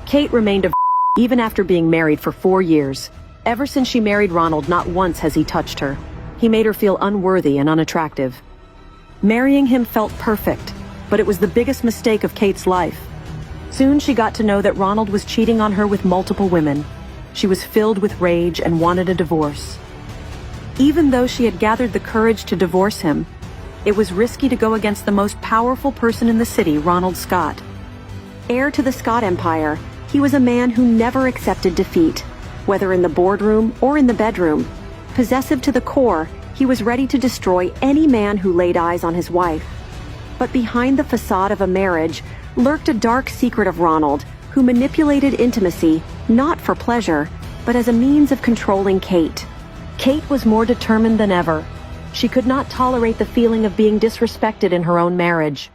Kate remained a even after being married for 4 years. Ever since she married Ronald, not once has he touched her. He made her feel unworthy and unattractive. Marrying him felt perfect, but it was the biggest mistake of Kate's life. Soon she got to know that Ronald was cheating on her with multiple women. She was filled with rage and wanted a divorce. Even though she had gathered the courage to divorce him, it was risky to go against the most powerful person in the city, Ronald Scott. Heir to the Scott Empire, he was a man who never accepted defeat, whether in the boardroom or in the bedroom. Possessive to the core, he was ready to destroy any man who laid eyes on his wife. But behind the facade of a marriage lurked a dark secret of Ronald, who manipulated intimacy, not for pleasure, but as a means of controlling Kate. Kate was more determined than ever. She could not tolerate the feeling of being disrespected in her own marriage.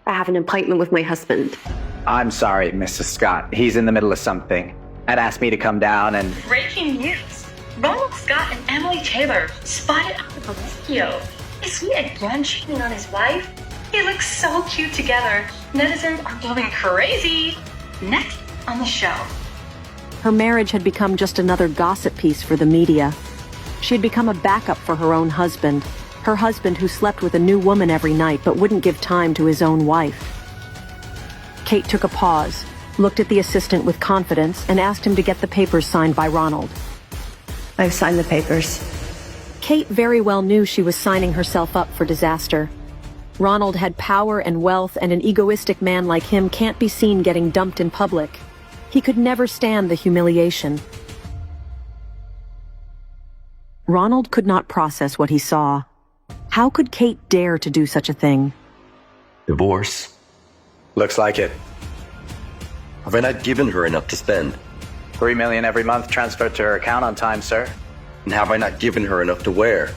I have an appointment with my husband. I'm sorry, Mrs. Scott. He's in the middle of something. Had asked me to come down and... Breaking news! Ronald Scott and Emily Taylor spotted out of a video. Is he again cheating on his wife? They look so cute together. Netizens are going crazy. Next on the show. Her marriage had become just another gossip piece for the media. She had become a backup for her own husband. Her husband who slept with a new woman every night but wouldn't give time to his own wife. Kate took a pause, looked at the assistant with confidence, and asked him to get the papers signed by Ronald. I've signed the papers. Kate very well knew she was signing herself up for disaster. Ronald had power and wealth, and an egoistic man like him can't be seen getting dumped in public. He could never stand the humiliation. Ronald could not process what he saw. How could Kate dare to do such a thing? Divorce? Looks like it. Have I not given her enough to spend? $3 million every month transferred to her account on time, sir. And have I not given her enough to wear?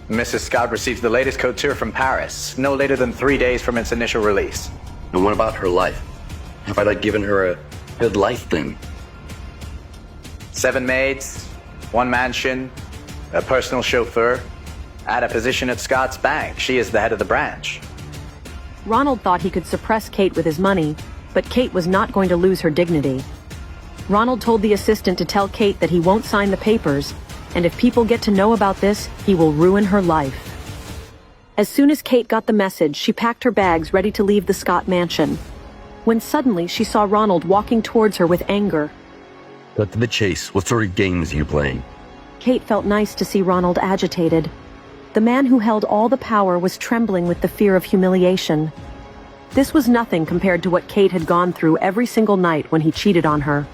Mrs. Scott receives the latest couture from Paris, no later than 3 days from its initial release. And what about her life? Have I not given her a good life thing? 7 maids, 1 mansion, a personal chauffeur, and a position at Scott's Bank. She is the head of the branch. Ronald thought he could suppress Kate with his money, but Kate was not going to lose her dignity. Ronald told the assistant to tell Kate that he won't sign the papers, and if people get to know about this, he will ruin her life. As soon as Kate got the message, she packed her bags ready to leave the Scott mansion, when suddenly she saw Ronald walking towards her with anger. Cut to the chase. What sort of games are you playing? Kate felt nice to see Ronald agitated. The man who held all the power was trembling with the fear of humiliation. This was nothing compared to what Kate had gone through every single night when he cheated on her.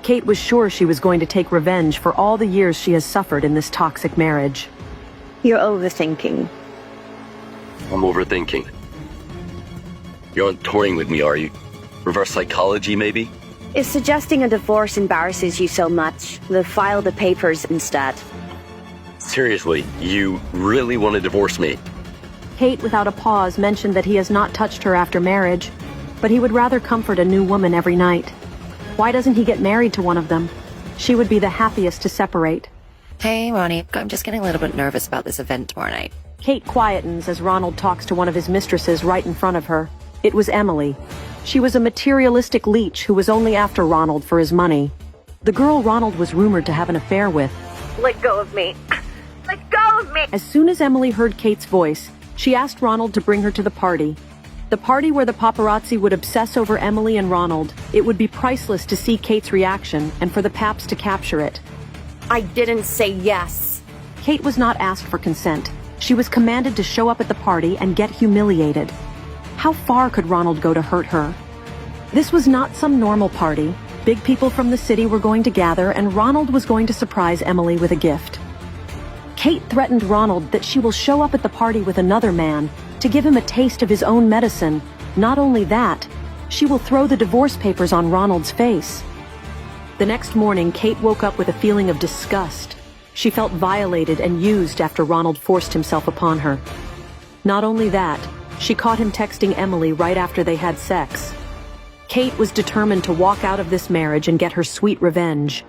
Kate was sure she was going to take revenge for all the years she has suffered in this toxic marriage. You're overthinking. I'm overthinking. You're on touring with me, are you? Reverse psychology, maybe? If suggesting a divorce embarrasses you so much, we'll file the papers instead. Seriously, you really want to divorce me? Kate, without a pause, mentioned that he has not touched her after marriage, but he would rather comfort a new woman every night. Why doesn't he get married to one of them? She would be the happiest to separate. Hey, Ronnie, I'm just getting a little bit nervous about this event tomorrow night. Kate quietens as Ronald talks to one of his mistresses right in front of her. It was Emily. She was a materialistic leech who was only after Ronald for his money. The girl Ronald was rumored to have an affair with. Let go of me. Let go of me! As soon as Emily heard Kate's voice, she asked Ronald to bring her to the party. The party where the paparazzi would obsess over Emily and Ronald. It would be priceless to see Kate's reaction and for the paps to capture it. I didn't say yes. Kate was not asked for consent. She was commanded to show up at the party and get humiliated. How far could Ronald go to hurt her? This was not some normal party. Big people from the city were going to gather, and Ronald was going to surprise Emily with a gift. Kate threatened Ronald that she will show up at the party with another man to give him a taste of his own medicine. Not only that, she will throw the divorce papers on Ronald's face. The next morning, Kate woke up with a feeling of disgust. She felt violated and used after Ronald forced himself upon her. Not only that, she caught him texting Emily right after they had sex. Kate was determined to walk out of this marriage and get her sweet revenge.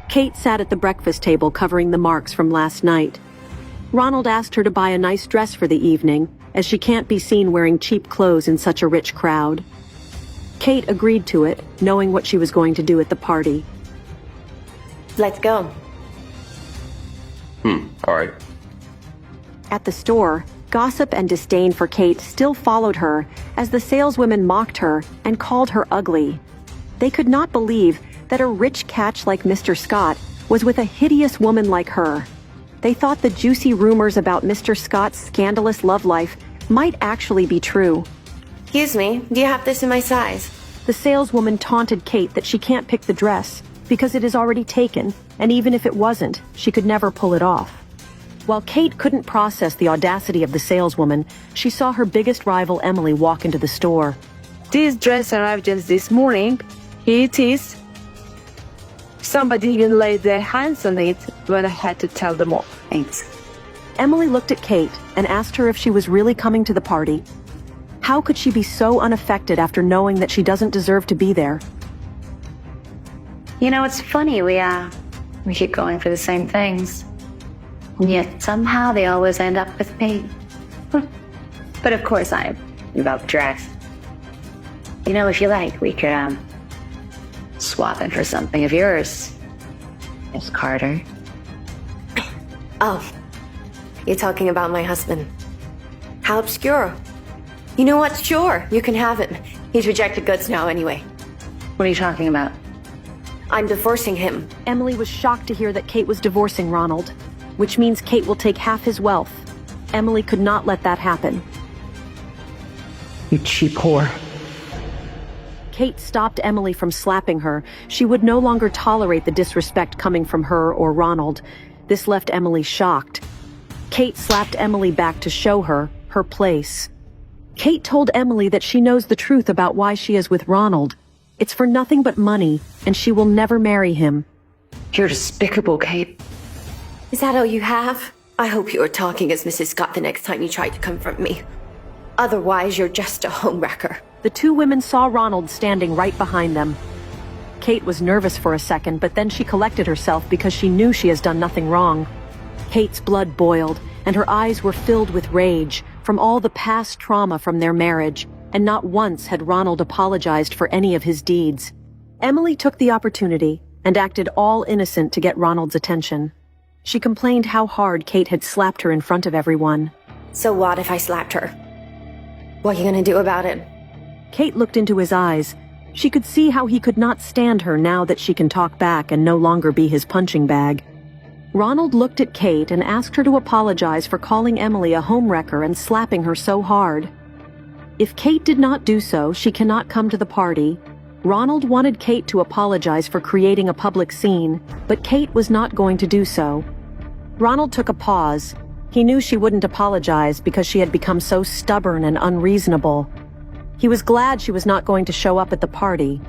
Kate sat at the breakfast table covering the marks from last night. Ronald asked her to buy a nice dress for the evening, as she can't be seen wearing cheap clothes in such a rich crowd. Kate agreed to it, knowing what she was going to do at the party. Let's go. Alright. At the store, gossip and disdain for Kate still followed her as the saleswomen mocked her and called her ugly. They could not believe that a rich catch like Mr. Scott was with a hideous woman like her. They thought the juicy rumors about Mr. Scott's scandalous love life might actually be true. Excuse me, do you have this in my size? The saleswoman taunted Kate that she can't pick the dress because it is already taken, and even if it wasn't, she could never pull it off. While Kate couldn't process the audacity of the saleswoman, she saw her biggest rival Emily walk into the store. This dress arrived just this morning. Here it is. Somebody even laid their hands on it when I had to tell them off. Thanks. Emily looked at Kate and asked her if she was really coming to the party. How could she be so unaffected after knowing that she doesn't deserve to be there? You know, it's funny, we keep going for the same things. And yet somehow they always end up with me. But of course I'm about the dress. You know, if you like, we could, swap it for something of yours, Miss Carter. Oh, you're talking about my husband. How obscure. You know what? Sure, you can have him. He's rejected goods now anyway. What are you talking about? I'm divorcing him. Emily was shocked to hear that Kate was divorcing Ronald, which means Kate will take half his wealth. Emily could not let that happen. You cheap whore. Kate stopped Emily from slapping her. She would no longer tolerate the disrespect coming from her or Ronald. This left Emily shocked. Kate slapped Emily back to show her her place. Kate told Emily that she knows the truth about why she is with Ronald. It's for nothing but money, and she will never marry him. You're despicable, Kate. Is that all you have? I hope you are talking as Mrs. Scott the next time you try to confront me. Otherwise, you're just a homewrecker. The two women saw Ronald standing right behind them. Kate was nervous for a second, but then she collected herself because she knew she has done nothing wrong. Kate's blood boiled, and her eyes were filled with rage from all the past trauma from their marriage, and not once had Ronald apologized for any of his deeds. Emily took the opportunity and acted all innocent to get Ronald's attention. She complained how hard Kate had slapped her in front of everyone. So what if I slapped her? What are you gonna do about it? Kate looked into his eyes. She could see how he could not stand her now that she can talk back and no longer be his punching bag. Ronald looked at Kate and asked her to apologize for calling Emily a homewrecker and slapping her so hard. If Kate did not do so, she cannot come to the party. Ronald wanted Kate to apologize for creating a public scene, but Kate was not going to do so. Ronald took a pause. He knew she wouldn't apologize because she had become so stubborn and unreasonable. He was glad she was not going to show up at the party.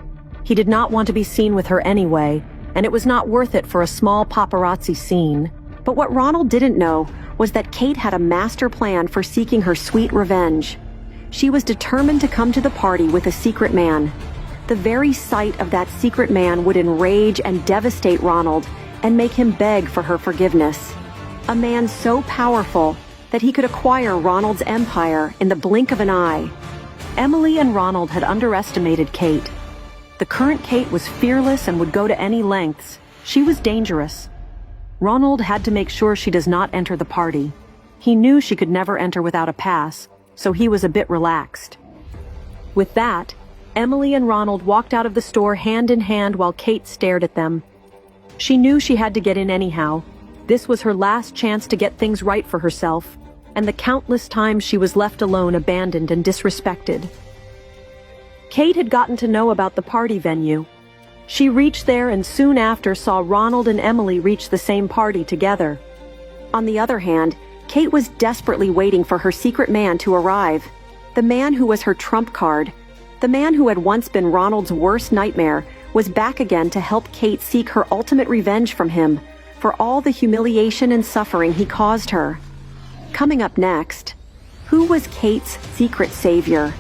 He did not want to be seen with her anyway, and it was not worth it for a small paparazzi scene. But what Ronald didn't know was that Kate had a master plan for seeking her sweet revenge. She was determined to come to the party with a secret man. The very sight of that secret man would enrage and devastate Ronald and make him beg for her forgiveness. A man so powerful that he could acquire Ronald's empire in the blink of an eye. Emily and Ronald had underestimated Kate. The current Kate was fearless and would go to any lengths. She was dangerous. Ronald had to make sure she does not enter the party. He knew she could never enter without a pass, so he was a bit relaxed. With that, Emily and Ronald walked out of the store hand in hand while Kate stared at them. She knew she had to get in anyhow. This was her last chance to get things right for herself, and the countless times she was left alone, abandoned and disrespected. Kate had gotten to know about the party venue. She reached there and soon after saw Ronald and Emily reach the same party together. On the other hand, Kate was desperately waiting for her secret man to arrive. The man who was her trump card. The man who had once been Ronald's worst nightmare was back again to help Kate seek her ultimate revenge from him for all the humiliation and suffering he caused her. Coming up next, who was Kate's secret savior?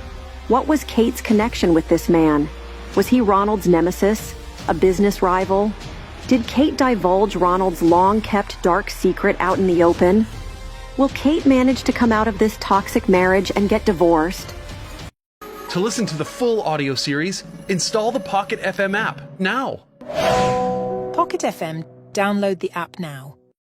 What was Kate's connection with this man? Was he Ronald's nemesis? A business rival? Did Kate divulge Ronald's long-kept dark secret out in the open? Will Kate manage to come out of this toxic marriage and get divorced? To listen to the full audio series, install the Pocket FM app now. Pocket FM. Download the app now.